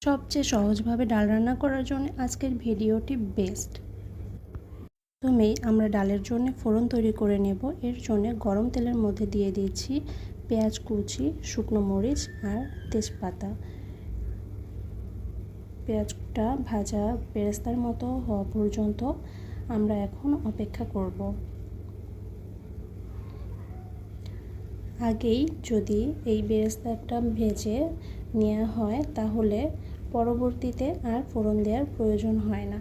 সবচেয়ে সহজভাবে ডাল রান্না করার জন্য আজকের ভিডিওটি বেস্ট। প্রথমেই আমরা ডালের জন্য ফোড়ন তৈরি করে নেব। এর জন্য গরম তেলের মধ্যে দিয়ে দিচ্ছি পেঁয়াজ কুচি, শুকনো মরিচ আর তেজপাতা। পেঁয়াজটা ভাজা বেরেস্তার মতো হওয়া পর্যন্ত আমরা এখন অপেক্ষা করব। আগেই যদি এই বেরেস্তাটা ভেজে নেওয়া হয় তাহলে পরবর্তীতে আর ফোড়ন দেওয়ার প্রয়োজন হয় না।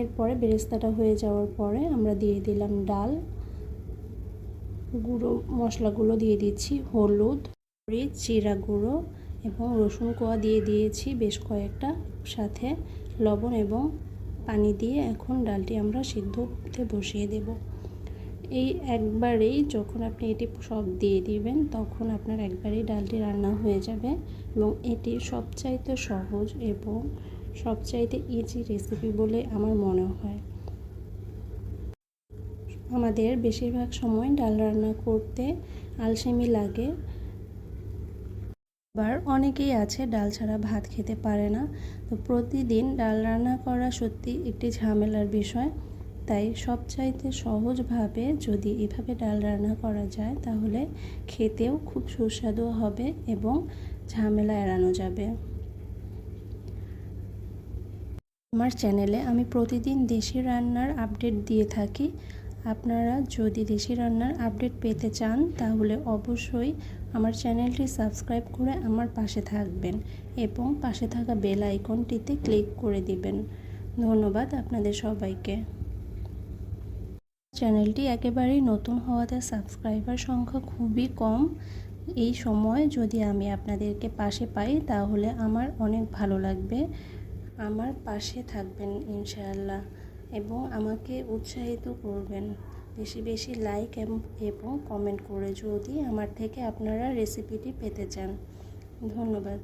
এরপরে বেরেস্তাটা হয়ে যাওয়ার পরে আমরা দিয়ে দিলাম ডাল, গুঁড়ো মশলাগুলো দিয়ে দিচ্ছি হলুদ, মরিচ, জিরা গুঁড়ো এবং রসুন কোয়া দিয়ে দিয়েছি বেশ কয়েকটা, সাথে লবণ এবং পানি দিয়ে এখন ডালটি আমরা সিদ্ধতে বসিয়ে দেব। এই একবারেই যখন আপনি এটি সব দিয়ে দিবেন তখন আপনার একবারেই ডালটি রান্না হয়ে যাবে এবং এটি সবচাইতে সহজ এবং সবচাইতে ইজি রেসিপি বলে আমার মনে হয়। আমাদের বেশিরভাগ সময় ডাল রান্না করতে আলসেমি লাগে, আবার অনেকেই আছে ডাল ছাড়া ভাত খেতে পারে না। তো প্রতিদিন ডাল রান্না করা সত্যি একটি ঝামেলার বিষয়। তাই সবচাইতে সহজভাবে যদি এভাবে ডাল রান্না করা যায় তাহলে খেতেও খুব সুস্বাদু হবে এবং ঝামেলা এড়ানো যাবে। আমার চ্যানেলে আমি প্রতিদিন দেশি রান্নার আপডেট দিয়ে থাকি। আপনারা যদি দেশি রান্নার আপডেট পেতে চান তাহলে অবশ্যই আমার চ্যানেলটি সাবস্ক্রাইব করে আমার পাশে থাকবেন এবং পাশে থাকা বেল আইকনটিতে ক্লিক করে দিবেন। ধন্যবাদ আপনাদের সবাইকে। চ্যানেলটি একেবারেই নতুন হওয়াতে সাবস্ক্রাইবার সংখ্যা খুবই কম। এই সময় যদি আমি আপনাদেরকে পাশে পাই তাহলে আমার অনেক ভালো লাগবে। আমার পাশে থাকবেন ইনশাআল্লাহ এবং আমাকে উৎসাহিত করবেন বেশি বেশি লাইক এবং কমেন্ট করে যদি আমার থেকে আপনারা রেসিপিটি পেতে চান। ধন্যবাদ।